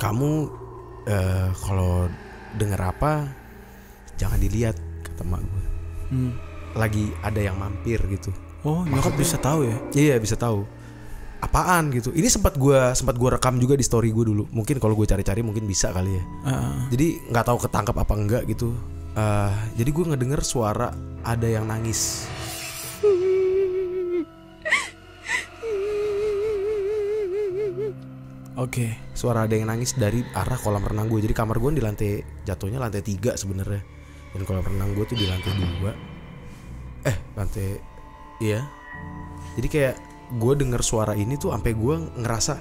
kamu kalau denger apa jangan dilihat, kata mak gue. Lagi ada yang mampir gitu. Oh, nyokap bisa tahu ya? Iya, bisa tahu. Apaan gitu. Ini sempat gue rekam juga di story gue dulu. Mungkin kalau gue cari-cari mungkin bisa kali ya. Jadi nggak tahu ketangkap apa enggak gitu. Jadi gue ngedenger suara ada yang nangis. Oke. Suara ada yang nangis dari arah kolam renang gue. Jadi kamar gue di lantai, jatuhnya lantai 3 sebenarnya. Dan kolam renang gue tuh di lantai 2. Lantai, iya. Jadi kayak gue denger suara ini tuh sampai gue ngerasa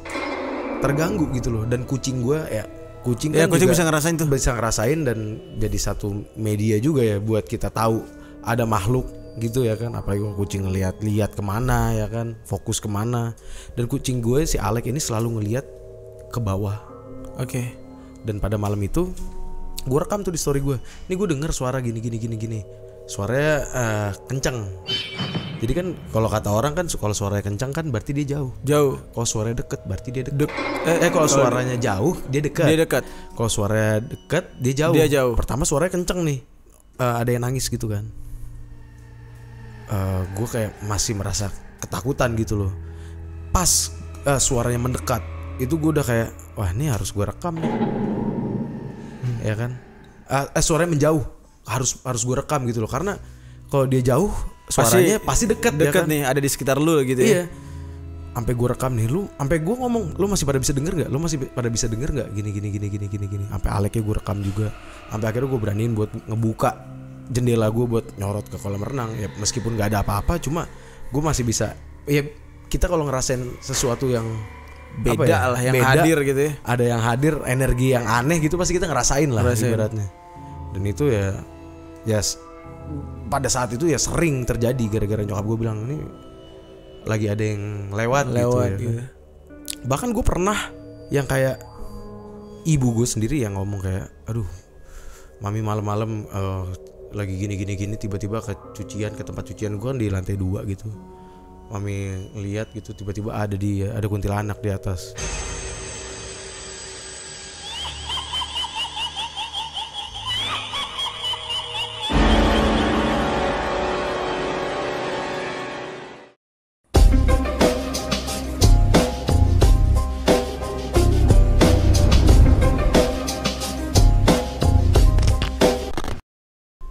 terganggu gitu loh. Dan kucing gue kucing kan kucing juga bisa ngerasain tuh. Bisa ngerasain dan jadi satu media juga ya buat kita tahu ada makhluk gitu ya kan. Apalagi kalau kucing ngeliat kemana ya kan, fokus kemana. Dan kucing gue si Alek ini selalu ngeliat ke bawah. Oke. Dan pada malam itu gue rekam tuh di story gue. Ini gue denger suara gini. Suaranya kenceng. Jadi kan kalau kata orang kan kalau suaranya kencang kan berarti dia jauh. Kalau suaranya deket berarti dia deket. Kalau suaranya jauh dia dekat. Kalau suaranya dekat dia jauh. Pertama suaranya kenceng nih. Ada yang nangis gitu kan. Gue kayak masih merasa ketakutan gitu loh. Pas suaranya mendekat, itu gue udah kayak wah ini harus gue rekam nih. Ya kan. Suaranya menjauh, harus gue rekam gitu loh. Karena kalau dia jauh suaranya pasti dekat ya kan? Nih, ada di sekitar lu gitu ya. Iya. Sampai gue rekam nih, sampai gue ngomong, lu masih pada bisa denger nggak? Lu masih pada bisa denger nggak? Gini. Sampai Aleknya gue rekam juga. Sampai akhirnya gue beraniin buat ngebuka jendela gue buat nyorot ke kolam renang. Ya meskipun nggak ada apa-apa, cuma gue masih bisa. Ya kita kalau ngerasain sesuatu yang beda lah, yang beda, hadir gitu ya. Ada yang hadir, energi yang aneh gitu pasti kita ngerasain lah ibaratnya. Dan itu ya pada saat itu ya sering terjadi gara-gara nyokap gue bilang ini lagi ada yang lewat gitu ya. Gitu. Bahkan gue pernah yang kayak ibu gue sendiri yang ngomong kayak, aduh, mami malam-malam lagi gini tiba-tiba ke tempat cucian gue kan di lantai 2 gitu. Mami lihat gitu tiba-tiba ada kuntilanak di atas.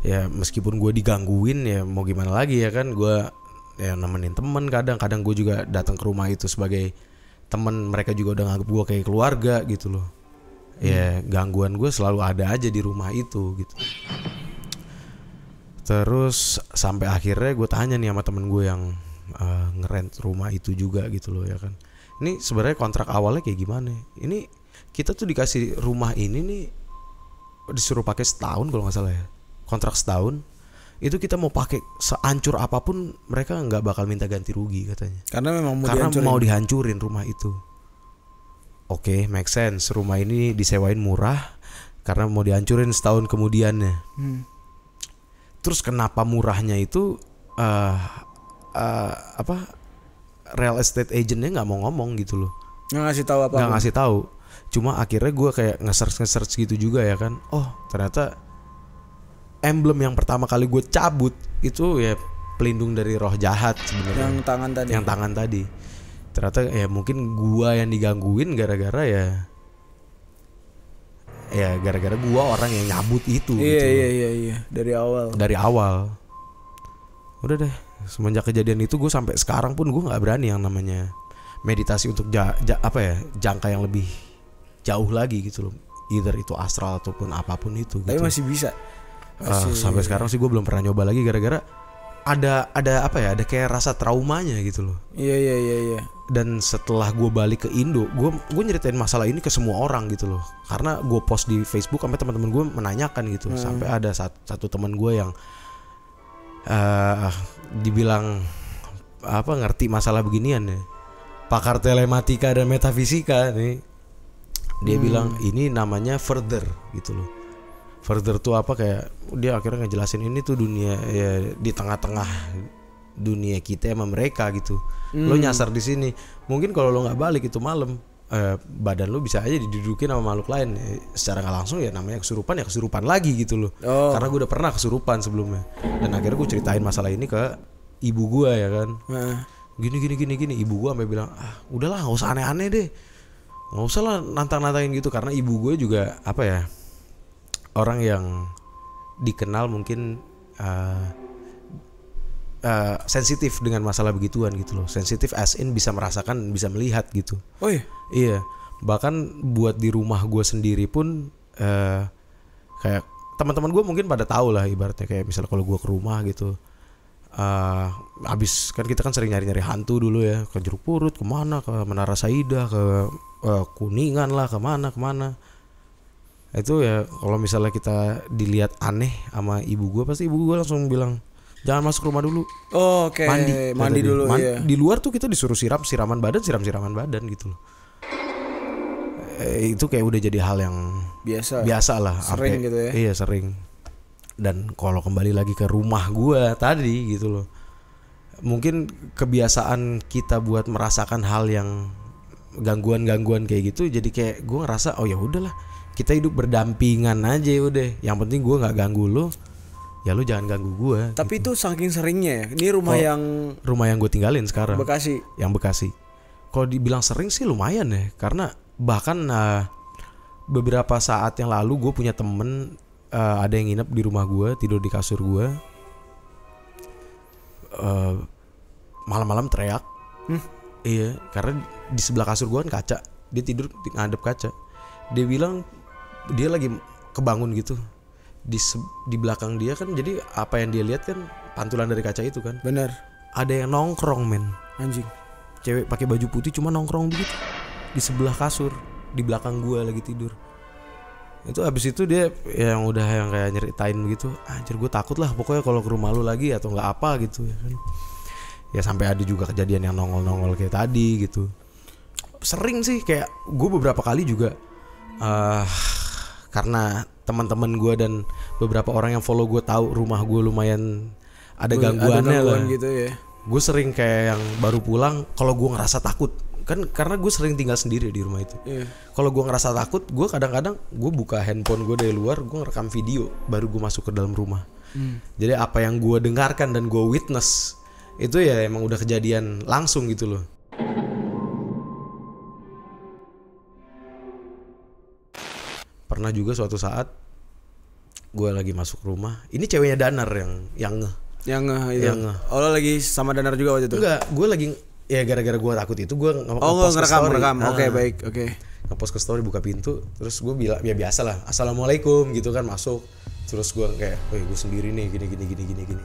Ya meskipun gue digangguin ya mau gimana lagi ya kan, gue ya nemenin temen, kadang gue juga datang ke rumah itu sebagai temen, mereka juga udah nganggap gue kayak keluarga gitu loh. Ya gangguan gue selalu ada aja di rumah itu gitu. Terus sampai akhirnya gue tanya nih sama temen gue yang ngerent rumah itu juga gitu loh ya kan. Ini sebenarnya kontrak awalnya kayak gimana? Ini kita tuh dikasih rumah ini nih disuruh pakai setahun kalau nggak salah ya. Kontrak setahun itu kita mau pakai sehancur apapun mereka nggak bakal minta ganti rugi katanya. Karena mau dihancurin rumah itu. Oke, make sense. Rumah ini disewain murah karena mau dihancurin setahun kemudiannya. Terus kenapa murahnya itu real estate agentnya nggak mau ngomong gitu loh. Nggak ngasih tahu apa? Nggak ngasih tahu. Cuma akhirnya gue kayak nge-search gitu juga ya kan. Oh ternyata emblem yang pertama kali gue cabut itu ya pelindung dari roh jahat sebenarnya. Yang tangan tadi. Ternyata ya mungkin gue yang digangguin gara-gara ya gara-gara gue orang yang nyabut itu. Iya dari awal. Udah deh, semenjak kejadian itu gue sampai sekarang pun gue nggak berani yang namanya meditasi untuk jangka yang lebih jauh lagi gitu loh. Either itu astral ataupun apapun itu. Tapi gitu. masih bisa. Sampai sekarang sih gue belum pernah nyoba lagi gara-gara ada kayak rasa traumanya gitu loh. Iya. Dan setelah gue balik ke Indo, gue nyeritain masalah ini ke semua orang gitu loh. Karena gue post di Facebook sampai teman-teman gue menanyakan gitu. Sampai ada satu teman gue yang dibilang ngerti masalah beginian ya. Pakar telematika dan metafisika nih. Dia bilang ini namanya further gitu loh. Further tuh apa, kayak dia akhirnya ngejelasin ini tuh dunia ya, di tengah-tengah dunia kita sama mereka gitu. Lo nyasar di sini. Mungkin kalau lo nggak balik itu malam, badan lu bisa aja didudukin sama makhluk lain. Secara nggak langsung ya namanya kesurupan, ya kesurupan lagi gitu loh. Karena gue udah pernah kesurupan sebelumnya. Dan akhirnya gue ceritain masalah ini ke ibu gue ya kan. Gini. Ibu gue sampai bilang, udahlah nggak usah aneh-aneh deh, nggak usah lah nantang-nantangin gitu. Karena ibu gue juga apa ya, orang yang dikenal mungkin sensitif dengan masalah begituan gitu loh. Sensitif as in bisa merasakan, bisa melihat gitu. Oh iya? Iya. Bahkan buat di rumah gue sendiri pun kayak teman-teman gue mungkin pada tahu lah, ibaratnya kayak misalnya kalau gue ke rumah gitu, abis kan kita kan sering nyari-nyari hantu dulu ya, ke Jeruk Purut, kemana, ke Menara Saidah, ke Kuningan lah, kemana. Itu ya kalau misalnya kita dilihat aneh sama ibu gue, pasti ibu gue langsung bilang, jangan masuk rumah dulu. Oke. Mandi dulu. Iya. Di luar tuh kita disuruh siram-siraman badan gitu loh. Itu kayak udah jadi hal yang biasa lah. Sering gitu ya. Iya sering. Dan kalau kembali lagi ke rumah gue tadi gitu loh, mungkin kebiasaan kita buat merasakan hal yang gangguan kayak gitu, jadi kayak gue ngerasa oh ya udahlah, kita hidup berdampingan aja udah. Yang penting gue nggak ganggu lo, ya lu jangan ganggu gue. Tapi gitu. itu saking seringnya ya. Ini rumah yang gue tinggalin sekarang. Bekasi. Yang Bekasi. Kalau dibilang sering sih lumayan ya, karena bahkan beberapa saat yang lalu gue punya temen, ada yang nginep di rumah gue, tidur di kasur gue, malam-malam teriak. Iya, karena di sebelah kasur gue kan kaca, dia tidur ngadep kaca. Dia bilang dia lagi kebangun gitu. Di belakang dia kan, jadi apa yang dia lihat kan pantulan dari kaca itu kan. Bener. Ada yang nongkrong men, anjing. Cewek pakai baju putih cuma nongkrong begitu di sebelah kasur, di belakang gua lagi tidur. Itu abis itu dia yang kayak nyeritain begitu, anjir gue takut lah pokoknya kalau ke rumah lu lagi atau nggak apa gitu ya kan. Ya sampai ada juga kejadian yang nongol kayak tadi gitu. Sering sih, kayak gue beberapa kali juga karena teman-teman gue dan beberapa orang yang follow gue tahu rumah gue lumayan ada gangguannya lah gitu ya. Gue sering kayak yang baru pulang, kalau gue ngerasa takut kan, karena gue sering tinggal sendiri di rumah itu. Kalau gue ngerasa takut, gue kadang-kadang gue buka handphone gue dari luar, gue ngerekam video baru gue masuk ke dalam rumah. Jadi apa yang gue dengarkan dan gue witness itu ya emang udah kejadian langsung gitu loh. Pernah juga suatu saat gue lagi masuk rumah, ini ceweknya Danar yang ngeh. Oh, lo lagi sama Danar juga waktu itu? Enggak, gue lagi ya gara-gara gue takut itu gue ngerekam. Oke, baik. Ngepost ke story, buka pintu, terus gue bilang ya biasa lah, assalamualaikum gitu kan, masuk. Terus gue kayak, gue sendiri nih, gini.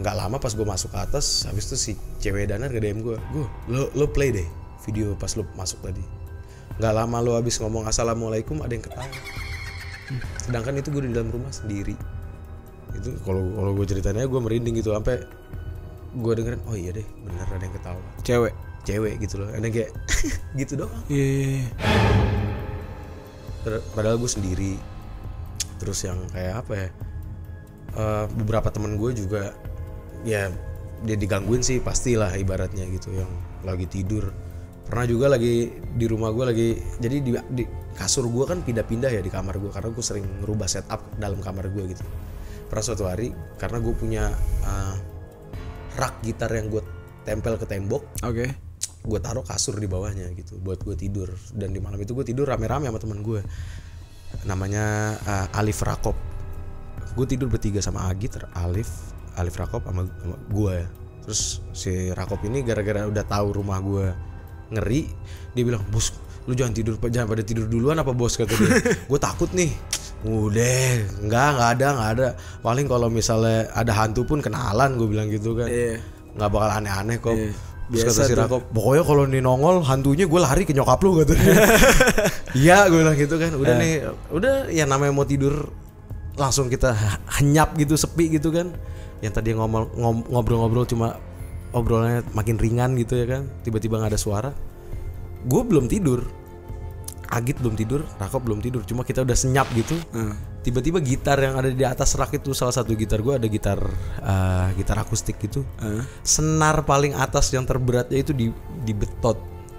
Nggak lama pas gue masuk ke atas, habis itu si cewek Danar nge-DM gue, lo play deh video pas lo masuk tadi. Nggak lama lo habis ngomong assalamualaikum ada yang ketawa. Sedangkan itu gue di dalam rumah sendiri. Itu kalau gue ceritanya gue merinding gitu, sampai gue dengerin, oh iya deh bener ada yang ketawa. Cewek gitu loh, ada yang kayak gitu doang. Padahal gue sendiri. Terus yang kayak apa ya, beberapa temen gue juga ya dia digangguin sih pastilah ibaratnya gitu, yang lagi tidur. Pernah juga lagi di rumah gue lagi, jadi di kasur gue kan pindah-pindah ya di kamar gue, karena gue sering ngerubah setup dalam kamar gue gitu. Pernah suatu hari karena gue punya rak gitar yang gue tempel ke tembok, gue taruh kasur di bawahnya gitu buat gue tidur. Dan di malam itu gue tidur rame-rame sama teman gue, namanya Alif Rakop. Gue tidur bertiga sama Agit, Alif Rakop sama gue ya. Terus si Rakop ini gara-gara udah tahu rumah gue ngeri, dia bilang, bos lu jangan pada tidur duluan apa bos, kata dia. Gue takut nih. Udah, nggak ada. Paling kalau misalnya ada hantu pun kenalan, gue bilang gitu kan. Nggak bakal aneh-aneh kok. Terus kata si Rakop, pokoknya kalau nih nongol hantunya gue lari ke nyokap lu, kata dia. Iya, gue bilang gitu kan. Udah ya namanya mau tidur langsung kita henyap gitu, sepi gitu kan. Yang tadi ngobrol-ngobrol cuma obrolannya makin ringan gitu ya kan. Tiba-tiba nggak ada suara. Gue belum tidur, Agit belum tidur, Rakop belum tidur. Cuma kita udah senyap gitu. Tiba-tiba gitar yang ada di atas rak itu, salah satu gitar gue ada gitar akustik gitu. Senar paling atas yang terberatnya itu di betot.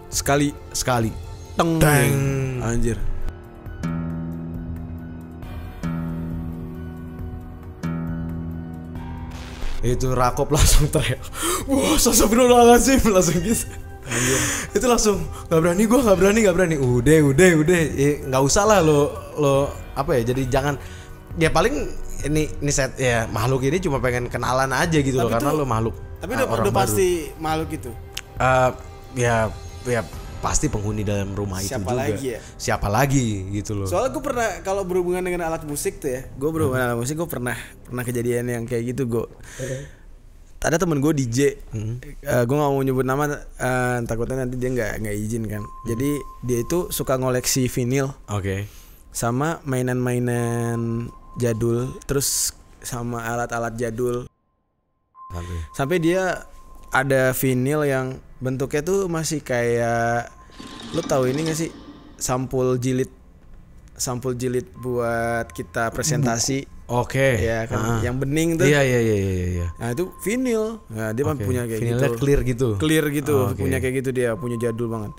Sekali teng. Anjir. Itu Rakop langsung teriak, wah astagfirullahaladzim, langsung gitu. Anjir. Itu langsung nggak berani. Udah, nggak usah lah lo apa ya. Jadi jangan, ya paling ini set ya, makhluk ini cuma pengen kenalan aja gitu loh, karena lo makhluk. Tapi udah pasti makhluk itu. Ya pasti penghuni dalam rumah itu juga. Siapa lagi gitu loh. Soalnya gue pernah, kalau berhubungan dengan alat musik tuh ya, gue berhubungan alat musik, gue pernah kejadian yang kayak gitu. Gue ada temen gue DJ, gue nggak mau nyebut nama, takutnya nanti dia nggak izin kan. Jadi dia itu suka ngoleksi vinil, sama mainan jadul, terus sama alat-alat jadul. Sampai dia ada vinil yang bentuknya tuh masih kayak, lo tahu ini nggak sih, sampul jilid buat kita presentasi. Ya kan, yang bening tuh. Iya. Nah itu vinil. Nah dia punya kayak vinilnya gitu. Clear gitu. Punya kayak gitu dia, punya jadul banget.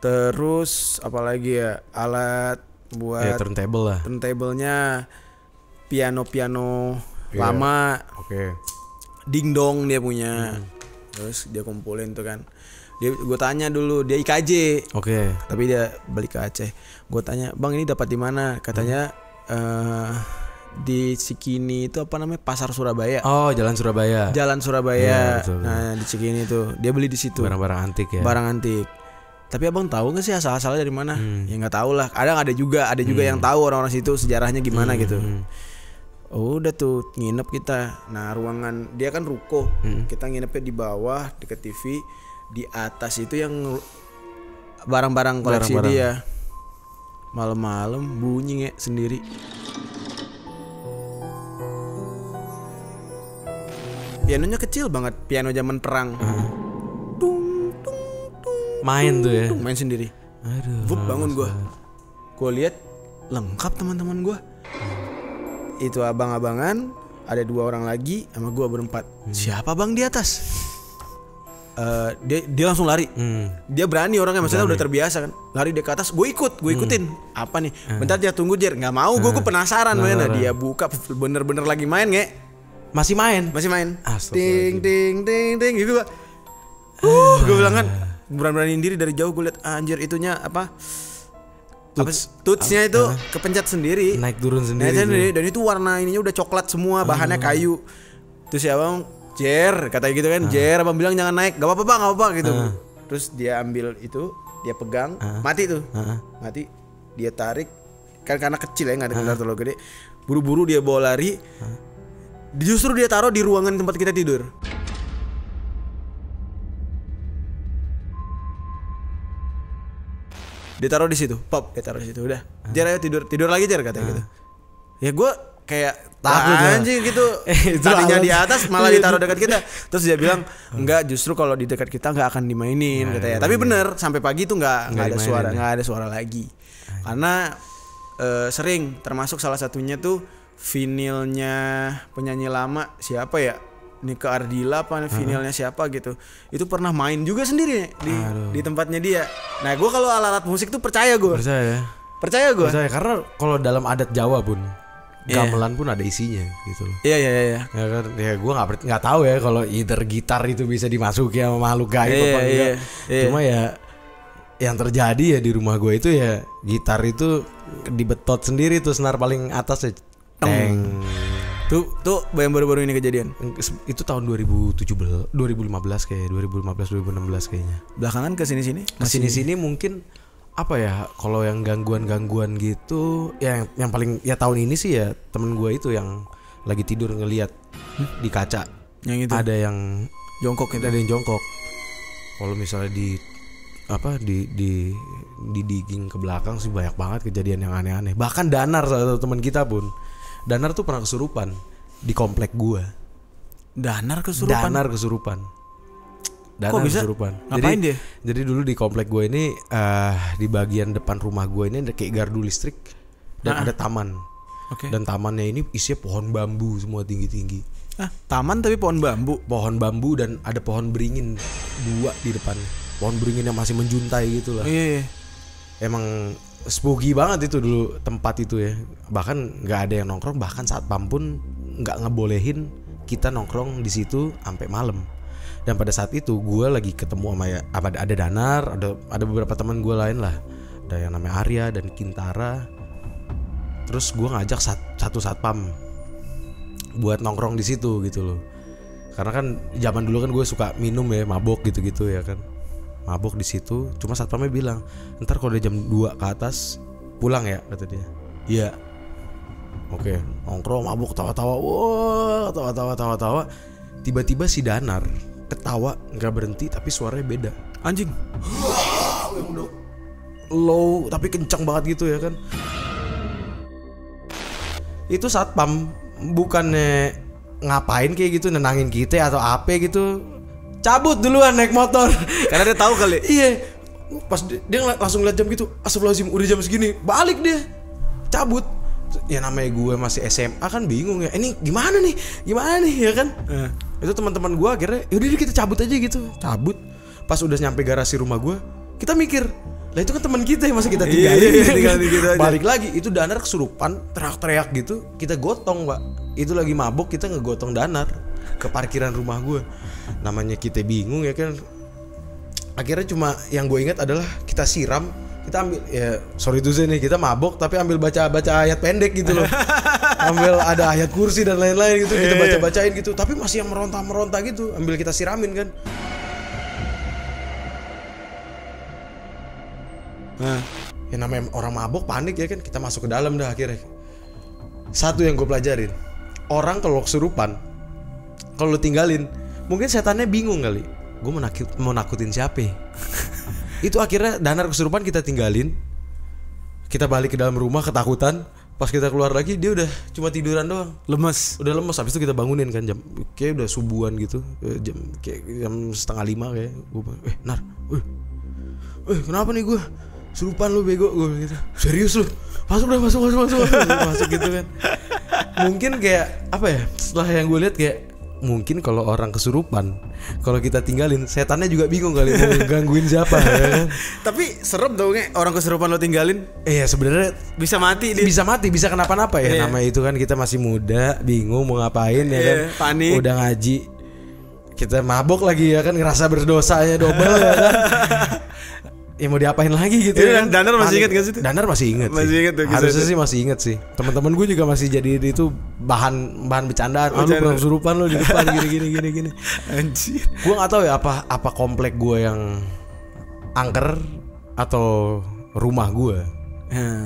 Terus apalagi ya, alat buat turntable-nya piano lama. Dingdong dia punya. Terus dia kumpulin tuh kan. Gue tanya dulu, dia IKJ. Tapi dia balik ke Aceh. Gue tanya, "Bang, ini dapat di mana?" Katanya di Cikini itu apa namanya, Pasar Surabaya. Jalan Surabaya. Ya, betul. Nah di Cikini itu dia beli di situ. Barang-barang antik ya. Barang antik. Tapi abang tahu nggak sih asal-asalnya dari mana? Ya nggak tahu lah. Ada juga yang tahu orang-orang situ sejarahnya gimana gitu. Udah tuh nginep kita. Nah ruangan dia kan ruko. Kita nginepnya di bawah deket TV. Di atas itu yang barang-barang koleksi dia. Malam-malam bunyi nge sendiri. Pianonya kecil banget, piano zaman perang. Tung. Main tuh ya. Main sendiri. Aduh. Bangun gue lihat lengkap teman-teman gue. Itu abang-abangan, ada 2 orang lagi sama gue berempat. Siapa bang di atas? Dia langsung lari. Dia berani orangnya, maksudnya udah terbiasa kan. Lari dia ke atas, gue ikutin. Apa nih? Bentar dia tunggu Jer, nggak mau. Gue penasaran mana. Dia buka, bener-bener lagi main nge. Masih main. Ting gitu. Gue bilang kan, berani diri dari jauh. Gue liat anjir itunya apa? Tutsnya itu kepencet sendiri, naik turun sendiri. Dan itu warna ininya udah coklat semua, bahannya kayu. Terus ya bang, Jer, katanya gitu kan. Jer, abang bilang jangan naik. Gak apa-apa bang, gak apa-apa gitu. Terus dia ambil itu, dia pegang, mati tuh. Mati, dia tarik. Kan karena kecil ya, gak ada terlalu gede. Buru-buru dia bawa lari. Justru dia taruh di ruangan tempat kita tidur. Dia taruh di situ, dia taruh di situ. Udah, Jer ayo tidur lagi Jer, katanya gitu. Ya gue kayak takut anjing gitu. Tadinya di atas malah ditaruh dekat kita. Terus dia bilang, "Enggak, justru kalau di dekat kita enggak akan dimainin," katanya. Tapi bener, sampai pagi tuh enggak ada suara lagi. Karena sering, termasuk salah satunya tuh vinilnya penyanyi lama siapa ya? Nika Ardila apa vinilnya siapa gitu. Itu pernah main juga sendiri di tempatnya dia. Nah, gue kalau alat-alat musik tuh percaya gue. Percaya gue. Karena kalau dalam adat Jawa pun gamelan pun ada isinya gitu loh. Iya. Ya kan, ya gue nggak tahu ya kalau gitar itu bisa dimasuki sama makhluk gaib apa enggak. Cuma ya yang terjadi ya di rumah gue itu ya gitar itu dibetot sendiri tuh senar paling atas ya. Teng. Tuh yang baru-baru ini kejadian. Itu tahun 2015 kayak 2016 kayaknya. Belakangan ke sini mungkin apa ya, kalau yang gangguan gitu yang paling ya tahun ini sih ya temen gue itu yang lagi tidur ngelihat di kaca. Yang itu. Ada yang jongkok itu. Ada yang jongkok. Kalau misalnya di digging ke belakang sih banyak banget kejadian yang aneh-aneh. Bahkan Danar, salah satu teman kita pun. Danar tuh pernah kesurupan di komplek gua. Danar kesurupan. Kok bisa? Kesurupan. Ngapain dia? Jadi dulu di komplek gua ini di bagian depan rumah gua ini ada kayak gardu listrik dan ada taman. Dan tamannya ini isinya pohon bambu semua tinggi-tinggi. Taman tapi pohon bambu. Pohon bambu dan ada pohon beringin 2 di depan. pohon beringin yang masih menjuntai gitu lah. Iya. Emang spooky banget itu dulu tempat itu ya. Bahkan nggak ada yang nongkrong, bahkan satpam pun nggak ngebolehin kita nongkrong di situ sampai malam. Dan pada saat itu gue lagi ketemu sama ada Danar, ada beberapa teman gue lain lah. Ada yang namanya Arya dan Kintara. Terus gue ngajak satu satpam buat nongkrong di situ gitu loh. Karena kan zaman dulu kan gue suka minum ya, mabok gitu-gitu ya kan. Mabok di situ, cuma satpamnya bilang, "Ntar kalau udah jam 2 ke atas pulang ya," kata dia. Iya. Oke, nongkrong mabuk tawa-tawa. Wah, tawa-tawa. Tiba-tiba si Danar ketawa nggak berhenti tapi suaranya beda. Anjing. Yang udah low tapi kencang banget gitu ya kan. Itu satpam bukannya ngapain kayak gitu, nenangin kita atau apa gitu. Cabut duluan naik motor. Karena dia tahu kali. Iya. Pas dia langsung lihat jam gitu, astagfirullahaladzim udah jam segini. Balik dia. Cabut. Ya namanya gue masih SMA kan bingung ya. Ini gimana nih ya kan. Itu teman-teman gue akhirnya yaudah kita cabut aja gitu. Cabut. Pas udah nyampe garasi rumah gue, kita mikir, lah itu kan teman kita yang masa kita tinggalin. Tinggalin gitu aja. Balik lagi itu Danar kesurupan, teriak-teriak gitu. Kita gotong pak. Itu lagi mabuk, kita ngegotong Danar ke parkiran rumah gue. Namanya kita bingung ya kan. Akhirnya cuma yang gue ingat adalah kita siram. Kita ambil ya sorry tuh nih, kita mabok tapi ambil baca ayat pendek gitu loh. Ambil ada ayat kursi dan lain-lain gitu, kita baca-bacain gitu. Tapi masih yang meronta-meronta gitu, ambil kita siramin kan. Ya namanya orang mabok panik ya kan, kita masuk ke dalam dah akhirnya. Satu yang gue pelajarin, orang kalau kesurupan, kalau tinggalin, mungkin setannya bingung kali. Gue mau nakutin siapa? Itu akhirnya Danar kesurupan kita tinggalin. Kita balik ke dalam rumah ketakutan. Pas kita keluar lagi dia udah cuma tiduran doang. Lemes. Udah lemes. Habis itu kita bangunin kan jam kayak udah subuhan gitu. Jam 4:30 kayak. Nar. Kenapa nih gue? Surupan lu bego gue gitu. Serius lu? Masuk gitu kan. Mungkin kayak apa ya? Setelah yang gue lihat kayak mungkin kalau orang kesurupan, kalau kita tinggalin, setannya juga bingung kali mau gangguin siapa ya kan? Tapi serem dong orang kesurupan lo tinggalin. Iya sebenarnya bisa mati dia. Bisa kenapa-napa ya. Namanya itu kan kita masih muda, bingung mau ngapain ya kan. Panik. Udah ngaji, kita mabok lagi ya kan, ngerasa berdosanya double ya kan. Ya mau diapain lagi gitu ya kan. Danar masih ingat gak sih? Danar masih ingat tuh. Harusnya sih masih ingat sih. Teman-teman gue juga masih jadi itu bahan bercandaan. Lu pernah kesurupan lu di depan gini. Anjir. Gue nggak tahu ya apa komplek gue yang angker atau rumah gue.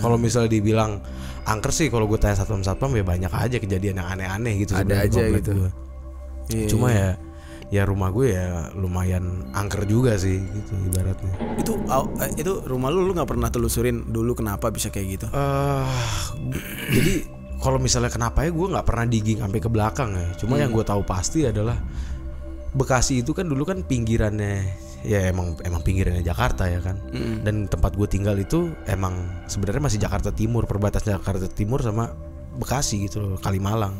Kalau misalnya dibilang angker sih, kalau gue tanya satpam ya banyak aja kejadian yang aneh-aneh gitu. Ada aja gitu. Cuma ya rumah gue ya lumayan angker juga sih gitu ibaratnya. Itu rumah lu nggak pernah telusurin dulu kenapa bisa kayak gitu? Jadi kalau misalnya kenapa ya gue nggak pernah digging sampai ke belakang ya. Cuma yang gue tahu pasti adalah Bekasi itu kan dulu kan pinggirannya ya emang pinggirannya Jakarta ya kan. Dan tempat gue tinggal itu emang sebenarnya masih Jakarta Timur, perbatasan Jakarta Timur sama Bekasi gitu loh, Kalimalang.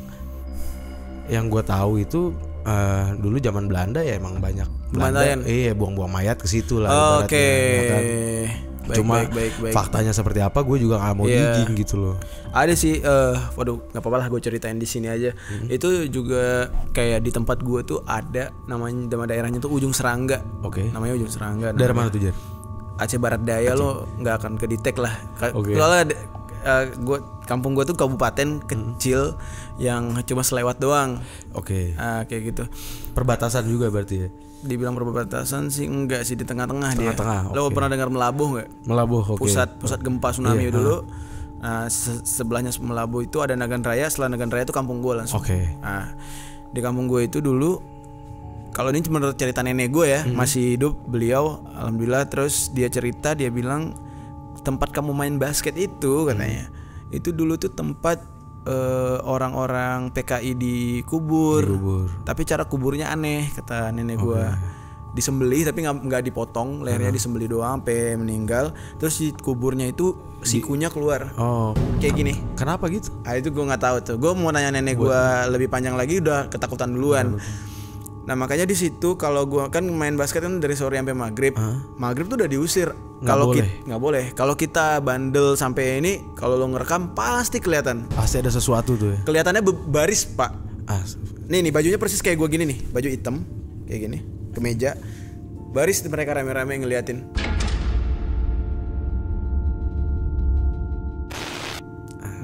Yang gue tahu itu dulu zaman Belanda ya emang banyak Belanda, buang-buang mayat ke situ lah. Oke. Ya kan? Cuma baik. faktanya seperti apa gue juga nggak mau digging gitu loh. Ada sih, waduh nggak apa-apa lah gue ceritain di sini aja. Itu juga kayak di tempat gue tuh ada nama daerahnya tuh Ujung Serangga. Oke. Namanya Ujung Serangga. Dari mana tuh Jar? Aceh Barat Daya. Lo nggak akan kedetek lah. Soalnya kampung gue tuh kabupaten kecil yang cuma selewat doang. Oke. Kayak gitu. Perbatasan juga berarti ya? Dibilang perbatasan sih enggak sih, di tengah-tengah dia. Lo Okay. pernah dengar Melabuh nggak? Melabuh, oke. Pusat gempa tsunami dulu. Sebelahnya Melabuh itu ada Nagan Raya. Setelah Nagan Raya itu kampung gue langsung. Oke. Di kampung gue itu dulu, kalau ini menurut cerita nenek gue ya, masih hidup beliau, alhamdulillah. Terus dia cerita, dia bilang tempat kamu main basket itu katanya, itu dulu tuh tempat orang-orang PKI dikubur. Tapi cara kuburnya aneh kata nenek gue. Disembelih tapi nggak dipotong, lehernya disembelih doang sampai meninggal. Terus di kuburnya itu sikunya keluar. Kayak gini. Kenapa gitu? Itu gue nggak tahu tuh. Gue mau nanya nenek gue lebih panjang lagi, udah ketakutan duluan. Nah makanya di situ kalau gua kan main basket kan dari sore sampai maghrib. Maghrib tuh udah diusir. Kalau nggak boleh. Kalau kita bandel sampai ini, kalau lo ngerekam pasti kelihatan. Pasti ada sesuatu tuh ya. Kelihatannya baris pak. Nih bajunya persis kayak gua gini nih, baju hitam kayak gini, kemeja. Baris mereka rame-rame ngeliatin.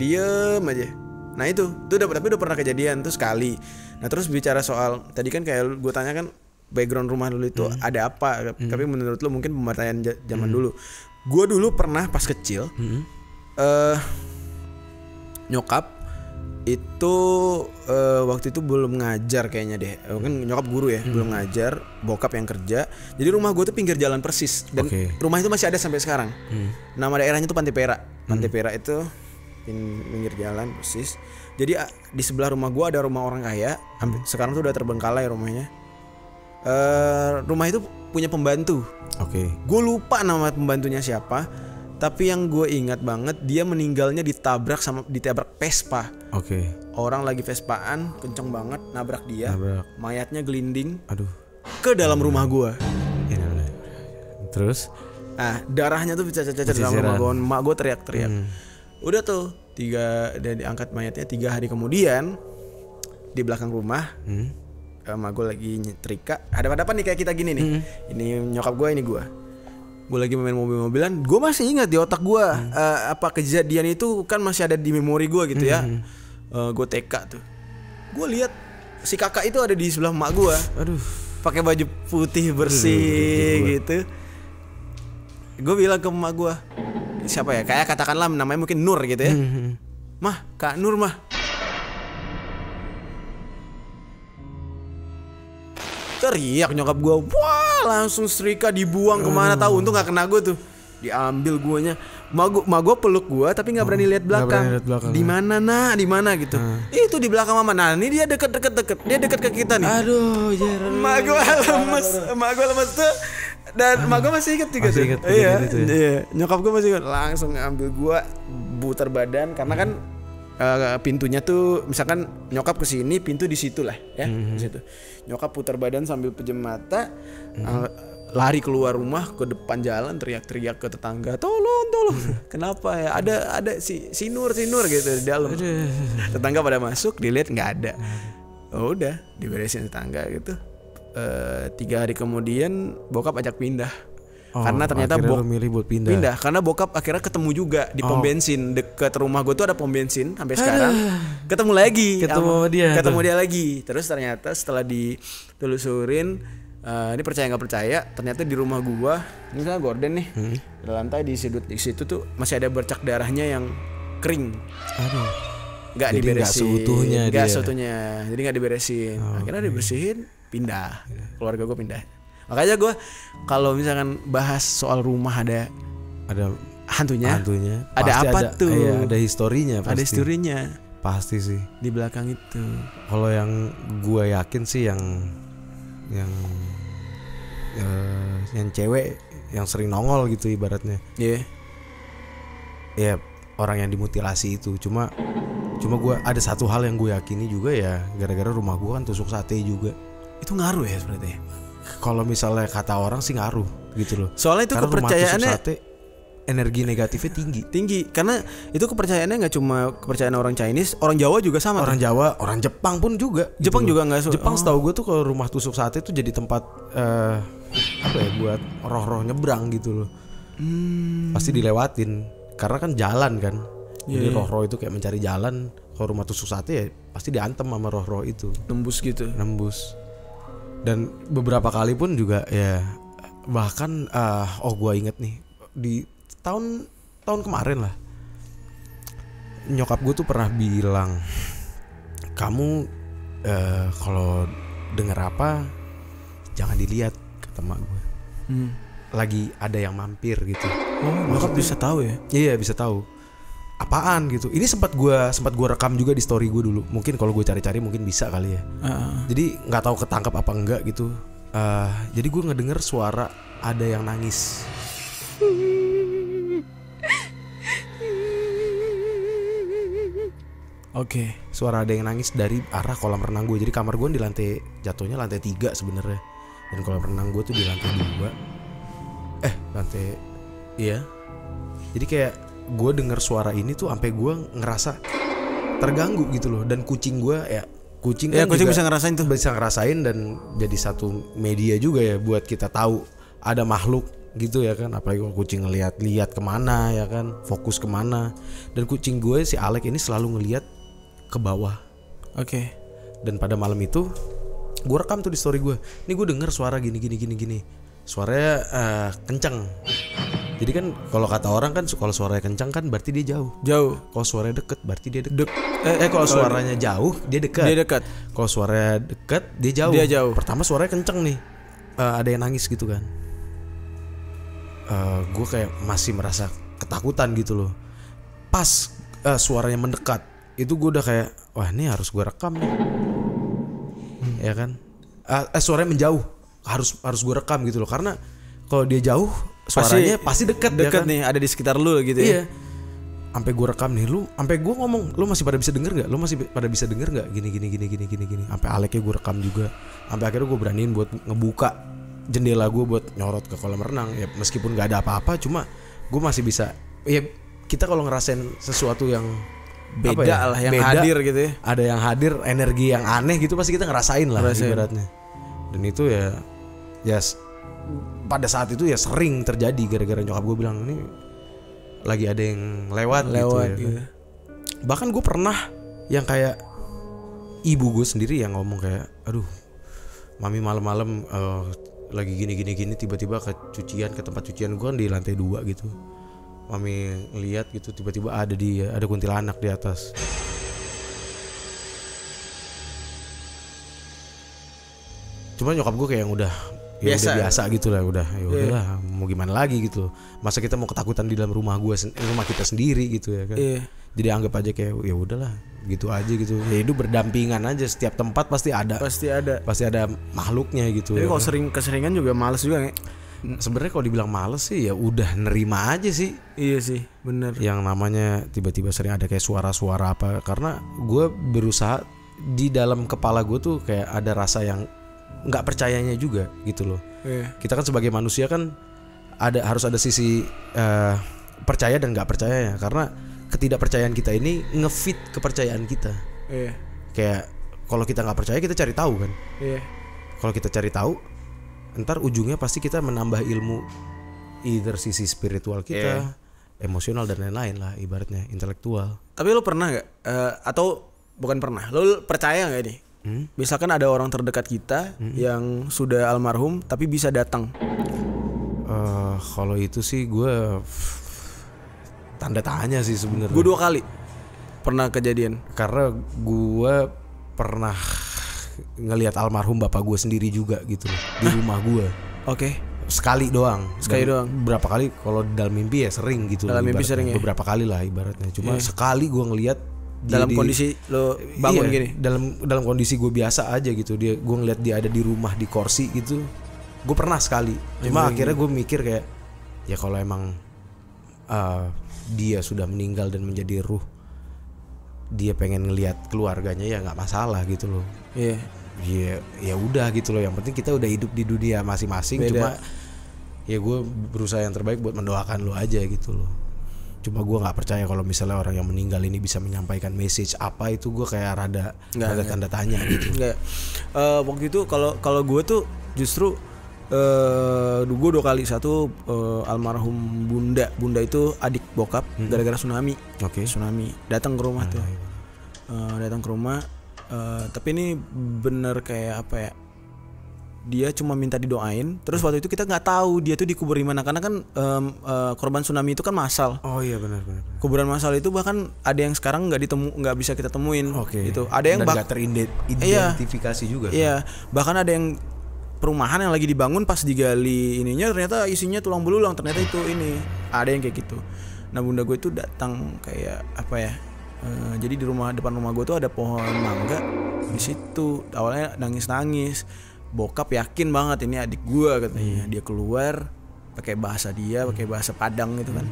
Diem aja. Nah itu tapi udah pernah kejadian tuh sekali. Nah terus bicara soal tadi kan kayak gue tanya kan background rumah dulu itu ada apa? Tapi menurut lo mungkin pemakaian zaman dulu. Gue dulu pernah pas kecil nyokap itu waktu itu belum ngajar kayaknya deh. Kan nyokap guru ya, belum ngajar, bokap yang kerja. Jadi rumah gue tuh pinggir jalan persis dan rumah itu masih ada sampai sekarang. Nama daerahnya tuh Pantai Perak. Pantai Perak itu pinggir jalan persis. Jadi di sebelah rumah gue ada rumah orang kaya. Sekarang tuh udah terbengkalai rumahnya. Rumah itu punya pembantu. Gue lupa nama pembantunya siapa. Tapi yang gue ingat banget dia meninggalnya ditabrak Vespa. Orang lagi Vespaan kenceng banget nabrak dia. Mayatnya gelinding. Ke dalam rumah gue. Terus? Darahnya tuh cacat-cacat dalam rumah gue. Mak gue teriak-teriak. Udah tuh dan diangkat mayatnya 3 hari kemudian di belakang rumah. Mak gue lagi nyetrika. Ada apa nih kayak kita gini nih. Ini nyokap gue, ini gue lagi main mobil-mobilan. Gue masih ingat di otak gue apa kejadian itu kan masih ada di memori gue gitu ya. Gue TK tuh. Gue lihat si kakak itu ada di sebelah mak gue. Pakai baju putih bersih gitu. Gue bilang ke mak gue, siapa ya? Kayak katakanlah namanya mungkin Nur gitu ya. Mah, Kak Nur mah. Teriak nyokap gue, wah langsung setrika dibuang kemana tahu. Untung nggak kena gue tuh, diambil guanya. Mak gue peluk gue tapi nggak berani lihat belakang. Di mana nak? Di mana gitu? Itu di belakang mama. Nah ini dia deket. Dia deket ke kita nih. Mak gue lemes tuh. Dan mak gue masih inget juga tuh. Iya. Nyokap gue masih inget. Langsung ngambil gue, putar badan karena kan pintunya tuh misalkan nyokap kesini, pintu di situ lah ya, di situ. Nyokap putar badan sambil pejam mata, lari keluar rumah ke depan jalan teriak-teriak ke tetangga, tolong. Kenapa ya? Ada si Nur gitu di dalam. Tetangga pada masuk, dilihat nggak ada. Udah diberesin tetangga gitu. 3 hari kemudian bokap ajak pindah. Karena ternyata milih buat pindah. Karena bokap akhirnya ketemu juga di pom bensin dekat rumah gue tuh ada pom bensin sampai sekarang. Ketemu dia lagi. Terus ternyata setelah ditelusurin, ini percaya nggak percaya, ternyata di rumah gue, ini misalnya gorden nih, di lantai di situ tuh masih ada bercak darahnya yang kering. Nggak diberesin. Nggak seutuhnya. Jadi nggak diberesin. Akhirnya dibersihin, pindah. Keluarga gue pindah. Makanya gue kalau misalkan bahas soal rumah ada hantunya. Ada apa tuh? Ada historinya pasti. Ada historinya. Pasti sih. Di belakang itu. Kalau yang gue yakin sih yang cewek yang sering nongol gitu ibaratnya. Ya orang yang dimutilasi itu. Cuma gue ada satu hal yang gue yakini juga ya, gara-gara rumah gue kan tusuk sate juga. Itu ngaruh ya seperti. Kalau misalnya kata orang sih ngaruh gitu loh. Soalnya itu kepercayaannya sate, energi negatifnya tinggi. Karena itu kepercayaannya nggak cuma kepercayaan orang Chinese, orang Jawa juga sama. Orang Jawa, orang Jepang pun juga. Jepang gitu juga nggak. Jepang setahu gue tuh kalau rumah tusuk sate itu jadi tempat buat roh-roh nyebrang gitu loh. Pasti dilewatin karena kan jalan kan. Jadi roh-roh itu kayak mencari jalan. Kalau rumah tusuk sate ya pasti diantem sama roh-roh itu. Nembus. Dan beberapa kali pun juga ya, bahkan gue inget nih di tahun kemarin lah, nyokap gue tuh pernah bilang, kamu kalau denger apa jangan dilihat, kata mak gue. Lagi ada yang mampir gitu. Nyokap bisa tahu ya? Iya bisa tahu. Apaan gitu. Ini sempat gue rekam juga di story gue dulu. Mungkin kalau gue cari-cari mungkin bisa kali ya. Jadi nggak tahu ketangkep apa enggak gitu. Jadi gue ngedenger suara ada yang nangis. Oke. Suara ada yang nangis dari arah kolam renang gue. Jadi kamar gue di lantai, jatuhnya lantai 3 sebenarnya. Dan kolam renang gue tuh di lantai 2. Lantai, iya. Jadi kayak gue denger suara ini tuh sampai gue ngerasa terganggu gitu loh. Dan kucing gue kucing kan kucing juga bisa ngerasain tuh. Bisa ngerasain dan jadi satu media juga ya buat kita tahu ada makhluk gitu ya kan. Apalagi kalau kucing ngeliat kemana ya kan, fokus kemana. Dan kucing gue si Alek ini selalu ngeliat ke bawah. Oke. Dan pada malam itu gue rekam tuh di story gue. Ini gue denger suara gini. Suaranya kencang. Jadi kan kalau kata orang kan kalau suaranya kencang kan berarti dia jauh. Kalau suaranya deket berarti dia deket. Kalau suaranya jauh dia dekat. Kalau suaranya dekat dia jauh. Pertama suaranya kencang nih. Ada yang nangis gitu kan. Gue kayak masih merasa ketakutan gitu loh. Pas suaranya mendekat, itu gue udah kayak wah ini harus gue rekam nih. Ya kan. Suaranya menjauh, harus gue rekam gitu loh. Karena kalau dia jauh suaranya pasti dekat ya kan? Nih, ada di sekitar lu gitu ya. Iya. Sampai gue rekam nih, sampai gue ngomong, lu masih pada bisa denger nggak? Lu masih pada bisa denger nggak? Gini. Sampai Aleknya gue rekam juga. Sampai akhirnya gue beraniin buat ngebuka jendela gue buat nyorot ke kolam renang. Ya meskipun nggak ada apa-apa, cuma gue masih bisa. Ya kita kalau ngerasain sesuatu yang beda lah, yang beda, hadir gitu ya. Ada yang hadir, energi yang aneh gitu pasti kita ngerasain lah ibaratnya. Dan itu ya pada saat itu ya sering terjadi gara-gara nyokap gue bilang ini lagi ada yang lewat gitu ya. Gitu. Bahkan gue pernah yang kayak ibu gue sendiri yang ngomong kayak, aduh, mami malam-malam lagi gini tiba-tiba ke tempat cucian gue kan di lantai 2 gitu. Mami lihat gitu tiba-tiba ada kuntilanak di atas. Cuma nyokap gue kayak yang udah biasa gitu lah, udahlah mau gimana lagi gitu. Masa kita mau ketakutan di dalam rumah kita sendiri gitu ya kan. Jadi anggap aja kayak ya udahlah gitu aja gitu. Ya hidup berdampingan aja, setiap tempat pasti ada makhluknya gitu. Jadi ya kalau keseringan juga males juga ya. Sebenarnya kalau dibilang males sih ya udah nerima aja sih. Iya sih, bener. Yang namanya tiba-tiba sering ada kayak suara-suara apa. Karena gue berusaha di dalam kepala gue tuh kayak ada rasa yang nggak percayanya juga gitu loh. Kita kan sebagai manusia kan harus ada sisi percaya dan nggak percayanya. Karena ketidakpercayaan kita ini ngefit kepercayaan kita. Kayak kalau kita nggak percaya kita cari tahu kan. Kalau kita cari tahu, ntar ujungnya pasti kita menambah ilmu, either sisi spiritual kita, emosional dan lain-lain lah, ibaratnya intelektual. Tapi lo pernah nggak atau bukan pernah, lo percaya nggak nih? Misalkan ada orang terdekat kita yang sudah almarhum tapi bisa datang. Kalau itu sih gue tanda tanya sih sebenarnya. Gue 2 kali pernah kejadian. Karena gue pernah ngelihat almarhum bapak gue sendiri juga gitu loh, di rumah gue. Sekali doang. Berapa kali kalau dalam mimpi ya sering gitu. Dalam mimpi sering ya. Beberapa kali lah ibaratnya. Cuma sekali gue ngelihat dalam kondisi lo bangun gini. Dalam kondisi gue biasa aja gitu. Gue ngelihat dia ada di rumah di kursi gitu. Gue pernah sekali. Cuma akhirnya gue mikir kayak ya kalau emang dia sudah meninggal dan menjadi ruh, dia pengen ngelihat keluarganya ya nggak masalah gitu loh. Ya udah gitu loh. Yang penting kita udah hidup di dunia masing-masing. Cuma ya gue berusaha yang terbaik buat mendoakan lo aja gitu loh. Cuma gue nggak percaya kalau misalnya orang yang meninggal ini bisa menyampaikan message apa, itu gue kayak rada tanda tanya gitu. Waktu itu kalau gue tuh justru gue 2 kali. Satu almarhum bunda itu adik bokap gara-gara tsunami. Tsunami datang ke rumah tuh. Datang ke rumah. Tapi ini bener kayak apa ya? Dia cuma minta didoain. Terus waktu itu kita nggak tahu dia tuh dikubur di mana, karena kan korban tsunami itu kan massal. Oh iya benar. Kuburan massal itu bahkan ada yang sekarang nggak bisa kita temuin. Gitu. Ada yang nggak teridentifikasi juga. Iya. Bahkan ada yang perumahan yang lagi dibangun pas digali ininya ternyata isinya tulang belulang, ternyata itu ini. Ada yang kayak gitu. Nah bunda gue itu datang kayak apa ya? Jadi di depan rumah gue tuh ada pohon mangga. Di situ awalnya nangis. Bokap yakin banget ini adik gue katanya. Dia keluar pakai bahasa Padang gitu kan.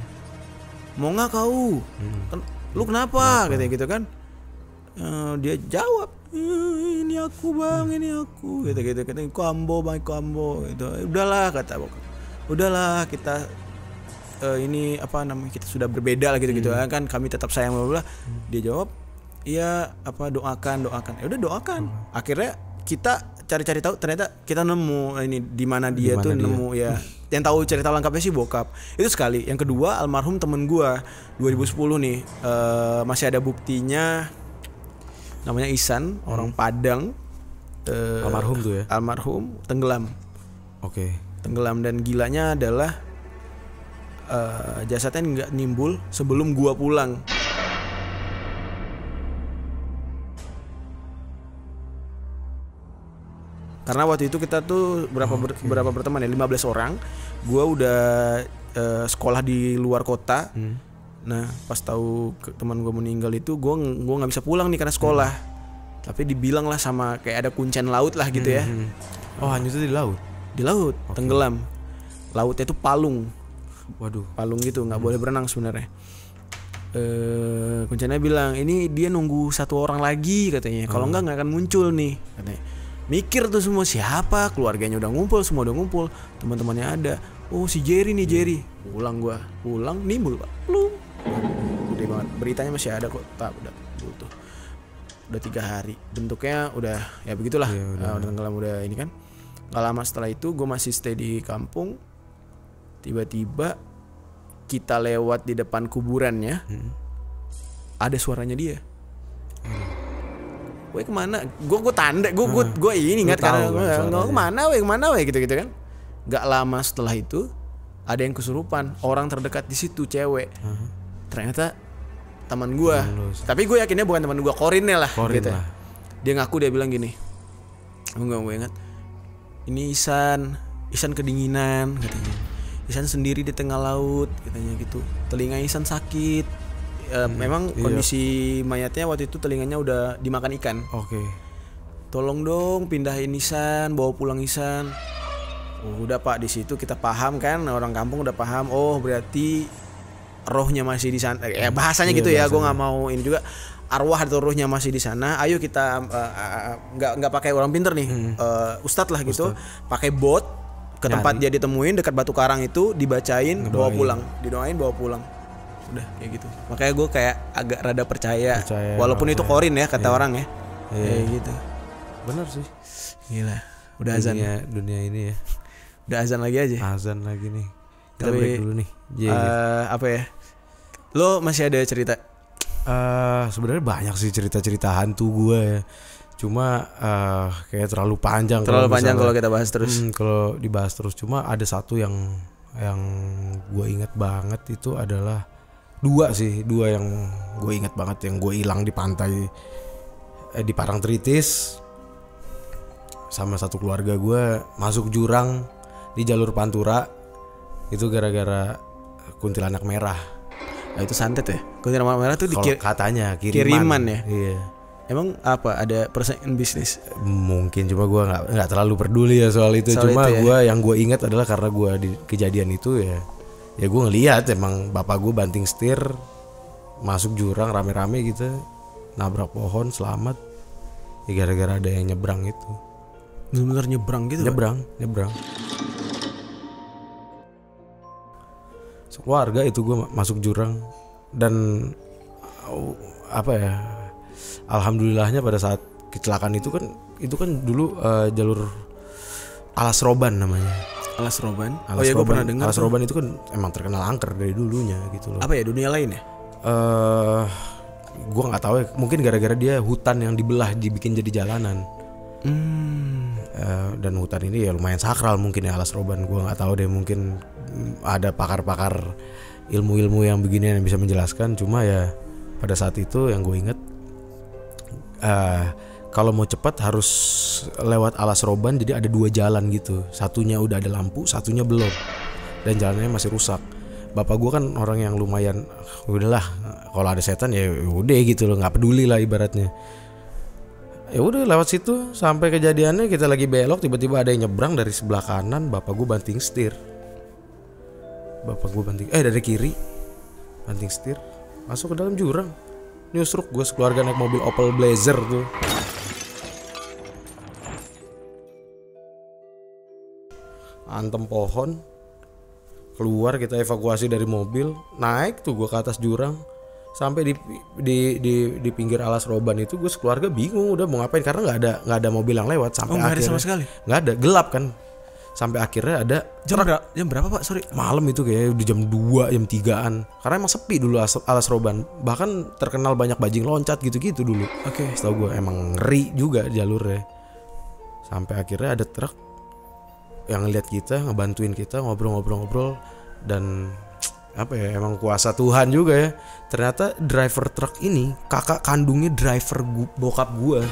Mau nggak kau? Kan, lu kenapa? Katanya gitu kan. Dia jawab, ini aku bang, ini aku, gitu katanya, Iko Ambo bang, Iko Ambo, gitu. Udahlah kata bokap, udahlah kita ini apa namanya, kita sudah berbeda lah gitu kan, kami tetap sayang bla. Dia jawab, iya apa doakan. Ya udah doakan. Akhirnya kita cari-cari tahu, ternyata kita nemu ini di mana dia tuh nemu ya. Yang tahu cerita lengkapnya sih bokap. Itu sekali. Yang kedua, almarhum temen gua 2010 nih, masih ada buktinya. Namanya Ihsan, orang Padang. Almarhum tuh ya. Almarhum tenggelam. Oke. Tenggelam, dan gilanya adalah jasadnya nggak nimbul sebelum gua pulang. Karena waktu itu kita tuh berapa berteman ya, 15 orang. Gua udah sekolah di luar kota. Nah, pas tahu teman gua meninggal itu, gua nggak bisa pulang nih karena sekolah. Tapi dibilang lah sama kayak ada kuncen laut lah gitu ya. Oh, hanyutnya di laut. Di laut, tenggelam. Lautnya itu palung. Waduh. Palung gitu, nggak boleh berenang sebenarnya. Kuncennya bilang, ini dia nunggu satu orang lagi katanya. Kalau nggak akan muncul nih katanya. Mikir tuh semua, siapa, keluarganya udah ngumpul, semua udah ngumpul, teman-temannya ada. Oh si Jerry nih, Jerry. Pulang nimbul pak, belum. Gede banget, beritanya masih ada kok. Udah butuh. Udah 3 hari. Bentuknya udah ya begitulah. Udah tenggelam, udah ini kan. Gak lama setelah itu gue masih stay di kampung. Tiba-tiba kita lewat di depan kuburannya. Ada suaranya dia. Weh kemana? Gue tanda, gue ini ingat karena gue kemana weh gitu kan. Gak lama setelah itu ada yang kesurupan, orang terdekat di situ cewek. Ternyata teman gue. Tapi gue yakinnya bukan teman gue, Korinnya lah. Gitu. Dia ngaku, dia bilang gini, gue ingat, ini Ihsan kedinginan katanya. Ihsan sendiri di tengah laut katanya gitu. Telinga Ihsan sakit. Memang kondisi mayatnya waktu itu telinganya udah dimakan ikan. Oke. Tolong dong pindahin Ihsan, bawa pulang Ihsan. Udah pak, di situ kita paham kan, orang kampung udah paham. Oh berarti rohnya masih di sana. Bahasanya gitu ya. Gue nggak mau ini juga. Arwah atau rohnya masih di sana. Ayo kita nggak pakai orang pinter nih, ustadz lah gitu. Pakai bot ke tempat dia ditemuin dekat Batu Karang itu, dibacain, bawa pulang, didoain, bawa pulang. Udah kayak gitu. Makanya gue kayak agak rada percaya walaupun itu Korin ya kata orang ya. Kayak gitu. Bener sih. Gila. Udah azan. Dunia ini ya. Udah azan lagi aja. Azan lagi nih. Kita break dulu nih. Apa ya? Lo masih ada cerita? Sebenarnya banyak sih cerita-cerita hantu gue ya. Cuma kayak terlalu panjang. Terlalu panjang kalau kita bahas terus. Kalau dibahas terus. Cuma ada satu yang gue ingat banget itu adalah dua yang gue ingat banget, yang gue hilang di pantai di Parangtritis sama satu keluarga gue masuk jurang di jalur Pantura itu gara-gara kuntilanak merah. Nah, itu santet ya? Kuntilanak merah tuh katanya kiriman ya? Iya. Emang apa, ada persaingan bisnis? Mungkin, cuma gue nggak terlalu peduli ya soal itu. Cuma gue yang gue ingat adalah karena gue di kejadian itu ya gue ngelihat emang bapak gue banting setir masuk jurang rame-rame gitu, nabrak pohon, selamat ya gara-gara ada yang nyebrang itu. Bener-bener nyebrang gitu? Nyebrang. Keluarga itu gue masuk jurang, dan apa ya, alhamdulillahnya pada saat kecelakaan itu kan dulu jalur Alas Roban namanya. Alas Roban. Gue pernah dengar. Alas Roban itu kan emang terkenal angker dari dulunya gitu loh. Apa ya, dunia lain ya? Gue nggak tahu ya. Mungkin gara-gara dia hutan yang dibelah dibikin jadi jalanan. Dan hutan ini ya lumayan sakral mungkin ya, Alas Roban. Gue nggak tahu deh, mungkin ada pakar-pakar ilmu-ilmu yang begini yang bisa menjelaskan. Cuma ya pada saat itu yang gue inget, kalau mau cepat harus lewat Alas Roban, jadi ada 2 jalan gitu. Satunya udah ada lampu, satunya belum. Dan jalannya masih rusak. Bapak gue kan orang yang lumayan, udahlah kalau ada setan ya udah gitu loh, nggak peduli lah ibaratnya. Ya udah lewat situ sampai kejadiannya kita lagi belok, tiba-tiba ada yang nyebrang dari sebelah kanan, bapak gue banting setir. Dari kiri banting setir masuk ke dalam jurang. nyusruk gue sekeluarga naik mobil Opel Blazer tuh. Antem pohon, keluar kita evakuasi dari mobil, naik tuh gue ke atas jurang, sampai di pinggir alas roban itu gue sekeluarga bingung udah mau ngapain karena nggak ada mobil yang lewat sampai nggak akhirnya ada sama sekali, nggak ada, gelap kan, sampai akhirnya ada jam berapa Pak? Sorry, malam itu kayak udah jam 2 jam 3-an karena emang sepi dulu alas roban, bahkan terkenal banyak bajing loncat gitu-gitu dulu. Oke. Setahu gue emang ngeri juga jalurnya. Sampai akhirnya ada truk yang ngeliat kita, ngebantuin kita ngobrol-ngobrol dan apa ya, emang kuasa Tuhan juga ya. Ternyata driver truk ini kakak kandungnya driver bokap gua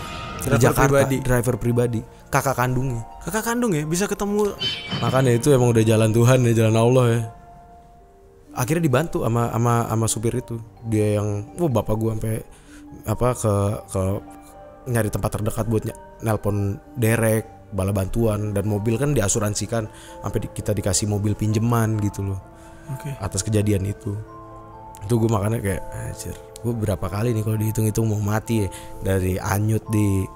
di Jakarta, driver pribadi, kakak kandungnya. Kakak kandung ya, bisa ketemu. Makanya itu emang udah jalan Tuhan ya, jalan Allah ya. Akhirnya dibantu sama supir itu. Dia yang bapak gua sampai ke nyari tempat terdekat buat nelpon derek, bala bantuan, dan mobil kan diasuransikan sampai kita dikasih mobil pinjeman gitu loh. Oke. Atas kejadian itu gue makanya kayak anjir, gue berapa kali nih kalau dihitung-hitung mau mati ya. Dari anyut di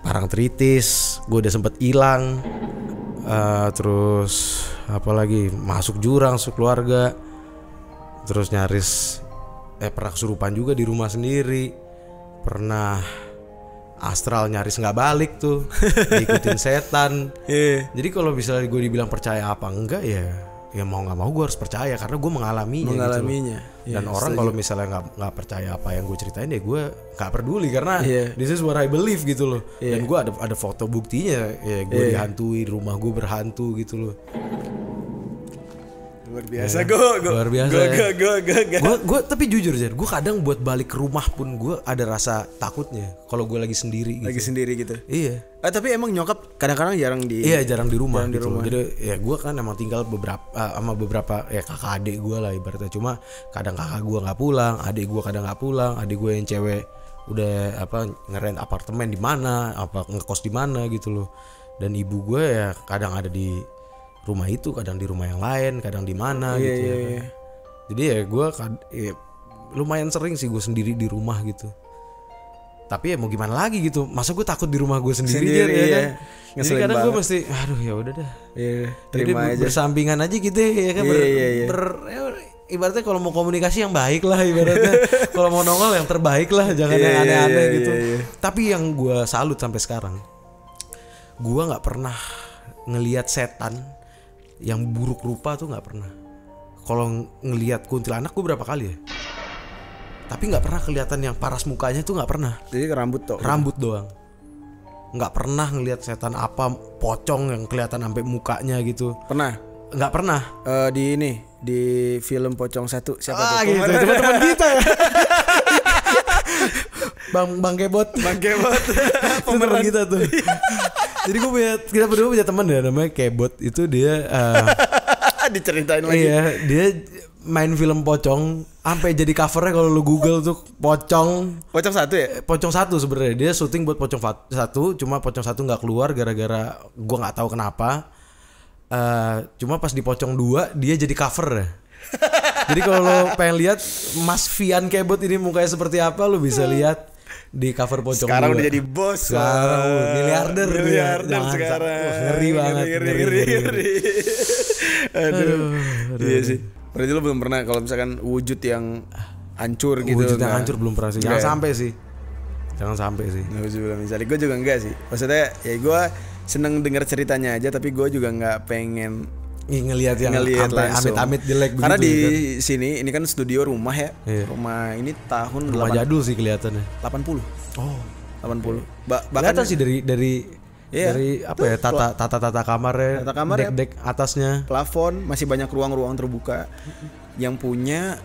Parangtritis gue udah sempet hilang, terus apalagi masuk jurang sekeluarga, terus nyaris pernah kesurupan juga di rumah sendiri, pernah astral nyaris nggak balik tuh, diikutin setan. Jadi kalau misalnya gue dibilang percaya apa enggak ya mau nggak mau gue harus percaya karena gue mengalaminya. Gitu. Dan orang kalau misalnya nggak percaya apa yang gue ceritain ya gue nggak peduli karena this is what I believe gitu loh. Dan gue ada foto buktinya ya, gue dihantui, rumah gue berhantu gitu loh. Luar biasa, gue tapi jujur Jar, gue kadang buat balik ke rumah pun gue ada rasa takutnya kalau gue lagi sendiri gitu. Iya. Tapi emang nyokap kadang-kadang jarang di rumah. Jadi ya gue kan emang tinggal sama beberapa ya kakak adik gue lah ibaratnya, cuma kadang kakak gue nggak pulang, adik gue kadang nggak pulang, adik gue yang cewek udah ngerent apartemen di mana, ngekos di mana gitu loh. Dan ibu gue ya kadang ada di rumah itu, kadang di rumah yang lain, kadang di mana gitu ya. Jadi ya gue lumayan sering sih gue sendiri di rumah gitu. Tapi ya mau gimana lagi gitu, masa gue takut di rumah gue sendiri ya kan. Jadi kadang gue mesti aduh ya udah dah. Terima aja. Bersampingan aja gitu ya kan. Ibaratnya kalau mau komunikasi yang baik lah ibaratnya. Kalau mau nongol yang terbaik lah, jangan yang aneh-aneh gitu. Tapi yang gue salut sampai sekarang, gue nggak pernah ngelihat setan yang buruk rupa tuh nggak pernah. Kalau ngelihat kuntilanak gue berapa kali ya, tapi nggak pernah kelihatan yang paras mukanya tuh nggak pernah. Jadi rambut doang. Nggak pernah ngelihat setan apa pocong yang kelihatan sampai mukanya gitu. Pernah? Nggak pernah. Di film Pocong 1 siapa tuh? Gitu. Teman-teman kita ya. Bang Kebot pemeran kita tuh. Jadi kita berdua punya teman ya namanya Kebot. Itu dia diceritain lagi. Iya, dia main film pocong sampai jadi covernya kalau lu Google tuh Pocong 1 ya? Pocong 1 sebenarnya. Dia syuting buat Pocong 1, cuma Pocong 1 nggak keluar gara-gara gua nggak tahu kenapa. Cuma pas di Pocong 2 dia jadi cover ya. Jadi kalau lo pengen lihat Mas Vian Kebot ini mukanya seperti apa, lo bisa lihat di cover Pocong. Sekarang 2. udah jadi bos. Sekarang miliarder sekarang. Ngeri banget. Aduh. Iya sih. Berarti lo belum pernah kalau misalkan wujud yang hancur gitu. Wujud yang hancur belum pernah sih. Jangan sampai sih. Misalnya gue juga enggak sih. Maksudnya ya gue seneng denger ceritanya aja, tapi gue juga nggak pengen ngelihat yang amit-amit jelek begitu. Karena di sini ini kan studio rumah ya. Rumah ini tahun rumah jadul sih kelihatannya. 80. Oh, 80. Bahkan sih dari apa ya, tata kamarnya, dek atasnya, plafon masih banyak ruang-ruang terbuka. Yang punya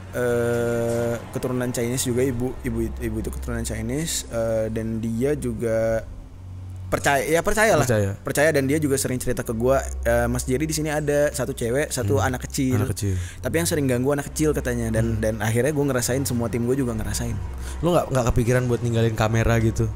keturunan Chinese juga, ibu itu keturunan Chinese, dan dia juga percaya dan dia juga sering cerita ke gua, Mas Jerry di sini ada satu cewek, satu anak kecil. Tapi yang sering ganggu anak kecil katanya, dan akhirnya gua ngerasain, semua tim gua juga ngerasain. Lu nggak kepikiran buat ninggalin kamera gitu?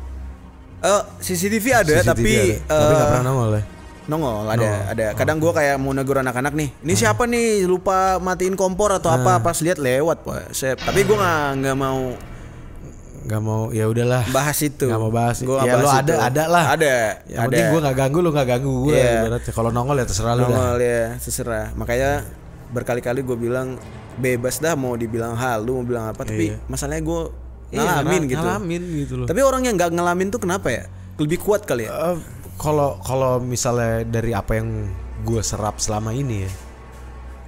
CCTV ada, tapi nggak pernah nongol ada. Kadang gua kayak mau negur anak-anak nih, ini siapa nih lupa matiin kompor atau apa, pas lihat lewat Pak. Tapi gua nggak mau nggak mau, ya udahlah. Bahas itu. Nggak mau bahas. Gua Ya bahas lo itu. ada lah. Ada. Yang penting gue nggak ganggu, lo nggak ganggu gue. Iya. Ibaratnya kalau nongol ya terserah lo dah. Nongol ya, terserah. Makanya berkali-kali gue bilang bebas dah mau dibilang halu, mau bilang apa. Tapi masalahnya gue ngalamin gitu. Ngalamin gitu loh. Tapi orang yang nggak ngalamin tuh kenapa ya? Lebih kuat kali ya. Kalau misalnya dari apa yang gue serap selama ini ya,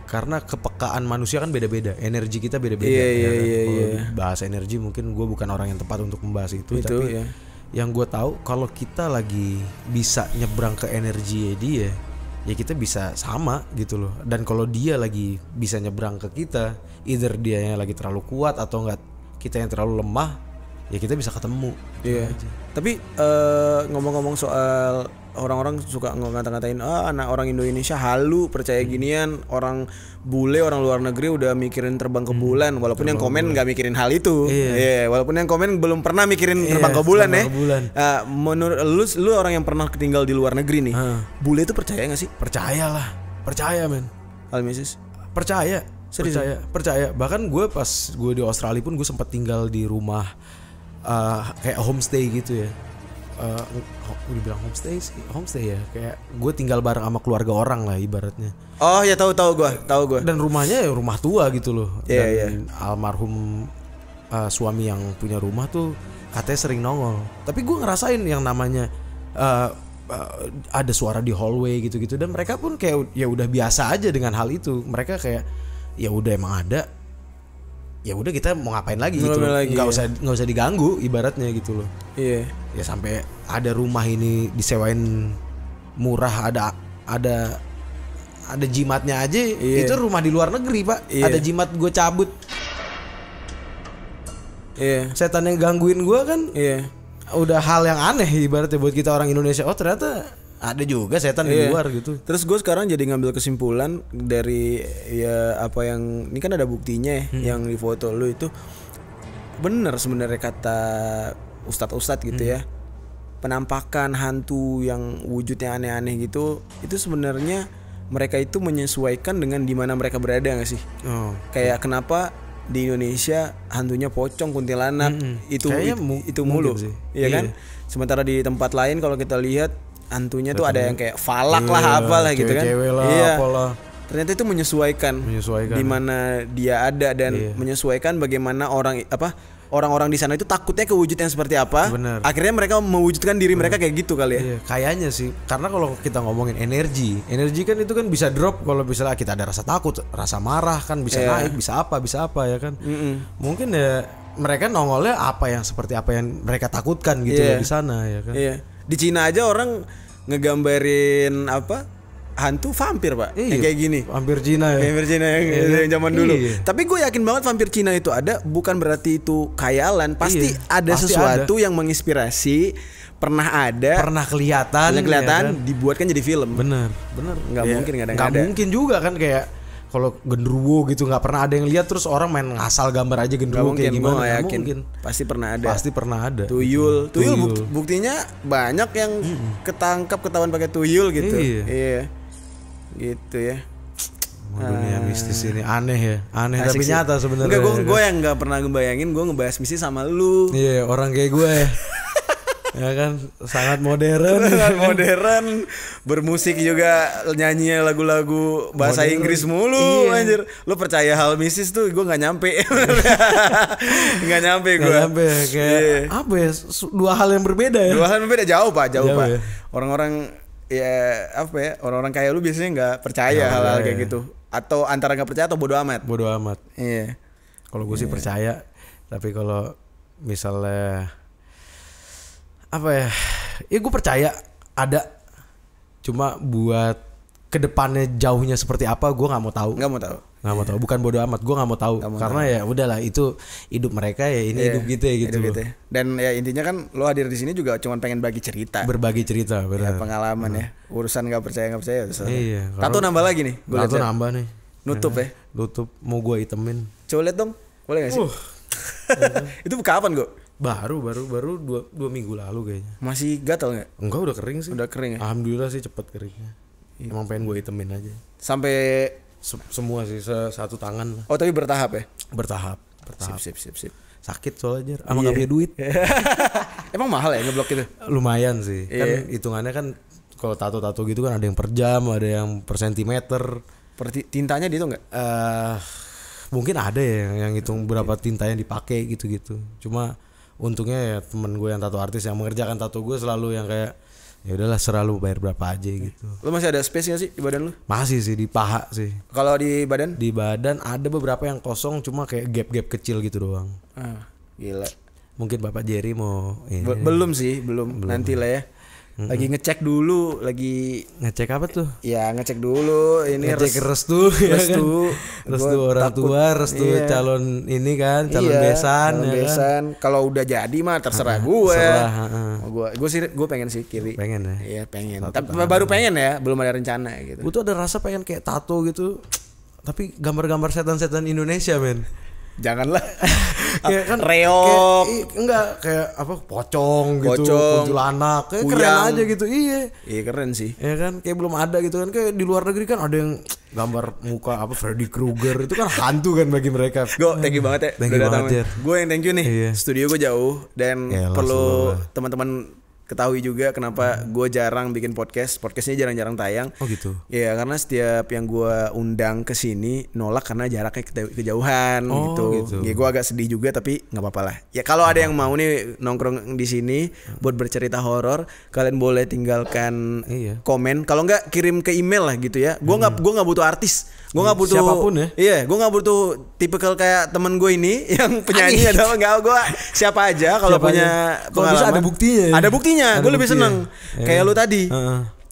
karena kepekaan manusia kan beda-beda, energi kita beda-beda. Kalau bahas energi mungkin gue bukan orang yang tepat untuk membahas itu tapi yang gue tahu kalau kita lagi bisa nyebrang ke energi dia, ya kita bisa sama gitu loh. Dan kalau dia lagi bisa nyebrang ke kita, either dia yang lagi terlalu kuat atau enggak kita yang terlalu lemah, ya kita bisa ketemu. Iya. Tapi ngomong-ngomong soal orang-orang suka ngata-ngatain anak orang Indonesia halu percaya ginian, orang bule orang luar negeri udah mikirin terbang ke bulan, walaupun yang komen nggak mikirin hal itu. Iya, walaupun yang komen belum pernah mikirin terbang ke bulan ya. Menurut lu orang yang pernah tinggal di luar negeri nih, bule itu percaya nggak sih? Percayalah, percaya men. Almisis percaya. Serius? Percaya. Bahkan gue pas gue di Australia pun gue sempat tinggal di rumah kayak homestay gitu ya. Dibilang homestay ya, kayak gue tinggal bareng sama keluarga orang lah ibaratnya. Oh ya, tahu gue. Dan rumahnya ya rumah tua gitu loh. Dan almarhum suami yang punya rumah tuh katanya sering nongol. Tapi gue ngerasain yang namanya ada suara di hallway gitu-gitu, dan mereka pun kayak ya udah biasa aja dengan hal itu. Mereka kayak ya udah emang ada. Ya udah kita mau ngapain lagi gitu loh. Nggak usah diganggu ibaratnya gitu loh. Iya. Ya sampai ada rumah ini disewain murah, ada jimatnya aja. Itu rumah di luar negeri pak. Ada jimat gue cabut. Setan yang gangguin gue kan. Udah hal yang aneh ibaratnya buat kita orang Indonesia. Oh ternyata ada juga setan di luar gitu. Terus gue sekarang jadi ngambil kesimpulan dari ya apa yang ini kan ada buktinya ya, yang di foto lu itu bener sebenarnya kata ustadz gitu ya. Penampakan hantu yang wujudnya aneh-aneh gitu, itu sebenarnya mereka itu menyesuaikan dengan di mana mereka berada nggak sih? Kayak kenapa di Indonesia hantunya pocong, kuntilanak, itu mulu, iya kan? Sementara di tempat lain kalau kita lihat hantunya tuh ada yang kayak falak lah apalah gitu kan. Apalah. Ternyata itu menyesuaikan di mana dia ada dan menyesuaikan bagaimana orang-orang di sana itu takutnya kewujud yang seperti apa. Bener. Akhirnya mereka mewujudkan diri mereka kayak gitu kali ya. Kayaknya sih. Karena kalau kita ngomongin energi kan itu kan bisa drop kalau misalnya kita ada rasa takut, rasa marah kan bisa naik, bisa apa ya kan. Mungkin ya mereka nongolnya seperti apa yang mereka takutkan gitu ya di sana ya kan. Di Cina aja orang ngegambarin hantu vampir pak, yang kayak gini. Vampir Cina ya. Vampir Cina yang zaman dulu. Tapi gue yakin banget vampir Cina itu ada, bukan berarti itu khayalan. Pasti ada sesuatu yang menginspirasi. Pernah kelihatan, ya kan? Dibuatkan jadi film. Bener. Nggak mungkin nggak ada. Nggak mungkin juga kan kayak. Kalau genderuwo gitu nggak pernah ada yang lihat, terus orang main ngasal gambar aja genderuwo kayak gimana? Nggak mungkin. Pasti pernah ada. Tuyul buktinya banyak yang ketahuan pakai tuyul gitu. Iya. Gitu ya. Dunia mistis ini aneh tapi sih. nyata sebenarnya. Enggak, gue yang nggak pernah ngebayangin gue ngebahas mistis sama lu. Iya, orang kayak gue ya. Ya kan, sangat modern, bermusik juga, nyanyi lagu-lagu bahasa modern. Inggris mulu, anjir. Lu percaya hal mistis tuh gue nggak nyampe, nggak nyampe gue. Kayak apa ya? Dua hal yang berbeda ya. Jauh pak. Ya. Orang-orang ya orang-orang kayak lu biasanya nggak percaya hal-hal kayak gitu, atau antara nggak percaya atau bodo amat. Iya. Kalau gue sih percaya, tapi kalau misalnya gue percaya ada, cuma buat kedepannya jauhnya seperti apa gue nggak mau tahu. Bukan bodo amat, gue nggak mau tahu karena ya udahlah, itu hidup mereka ya, ini hidup kita gitu. Dan ya intinya kan lo hadir di sini juga cuma pengen berbagi cerita, benar. Pengalaman ya, urusan nggak percaya iya, tato nambah lagi nih, tato nambah nih, nutup mau gue itemin. Coba lihat dong, boleh nggak sih? Itu kapan gue? Baru 2 minggu lalu kayaknya. Masih gatal nggak? Enggak, udah kering sih. Udah kering ya? Alhamdulillah sih cepet keringnya. Emang pengen gue itemin aja. Sampai semua sih, satu tangan lah. Oh tapi bertahap ya? Bertahap. bertahap. Sip. Sakit soalnya sama nggak punya duit. Emang mahal ya ngeblok itu? Lumayan sih. Iya. Kan hitungannya kan kalau tato gitu kan ada yang per jam, ada yang per sentimeter. Tintanya dia tuh nggak? Mungkin ada ya yang hitung berapa tinta yang dipakai gitu-gitu. Cuma untungnya ya temen gue yang tato artis yang mengerjakan tato gue selalu yang kayak ya udahlah selalu bayar berapa aja gitu. Lu masih ada space gak sih di badan lu? Masih sih di paha sih. Kalau di badan? Di badan ada beberapa yang kosong cuma kayak gap-gap kecil gitu doang. Gila. Mungkin Bapak Jerry mau ini. Belum sih, belum. Nanti lah ya. Lagi ngecek dulu, Ngecek apa tuh? Ya ngecek dulu ini Ngecek restu orang tua, restu calon ini kan, calon besan ya kan. Kalau udah jadi mah terserah gue. Gue pengen sih kiri. Pengen ya? Iya pengen. Tapi baru pengen ya, belum ada rencana gitu. Gue tuh ada rasa pengen kayak tato gitu. Tapi gambar-gambar setan-setan Indonesia men. Janganlah. Kayak kan reok. Enggak kayak apa pocong gitu, kuntilanak. Kayak keren aja gitu. Iya keren sih. Ya kan kayak belum ada gitu kan. Kayak di luar negeri kan ada yang gambar muka apa Freddy Krueger itu kan hantu kan bagi mereka. Gue thank you banget ya. Thank you banget. Gue yang thank you nih. Iya. Studio gue jauh dan perlu teman-teman ketahui juga kenapa gue jarang bikin podcastnya jarang-jarang tayang. Oh gitu. Ya karena setiap yang gue undang ke sini nolak karena jaraknya kejauhan gitu. Ya gue agak sedih juga tapi nggak apa-apa lah. Ya kalau ada yang mau nih nongkrong di sini buat bercerita horor, kalian boleh tinggalkan komen. Kalau nggak kirim ke email lah gitu ya. Gue nggak butuh artis. Gue nggak butuh siapapun ya. Iya, gue nggak butuh tipikal kayak temen gue ini yang penyanyi atau enggak. Gue siapa aja kalau punya pengalaman. Ada buktinya. Ada buktinya. Gue lebih seneng kayak lu tadi.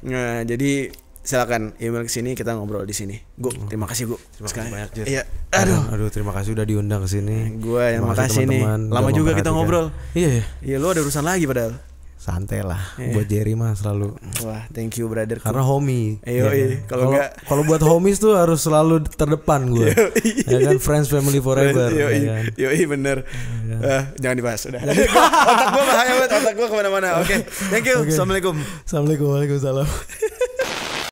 Nah, jadi silakan email ke sini kita ngobrol di sini. Gue terima kasih gue. Terima kasih banyak Jer. Iya. Aduh terima kasih udah diundang ke sini. Gue yang makasih nih. Lama juga kita ngobrol. Iya. Iya lu ada urusan lagi padahal. Santai lah. Buat Jerry mah selalu. Wah, thank you brother. Karena homie. Kalau buat homies tuh harus selalu terdepan gue. Ya kan friends family forever. Yoi bener. Jangan dibahas udah. Otak gue bahaya banget. Otak gue kemana-mana. Oke. Thank you. Assalamualaikum. Assalamualaikum. Waalaikumsalam.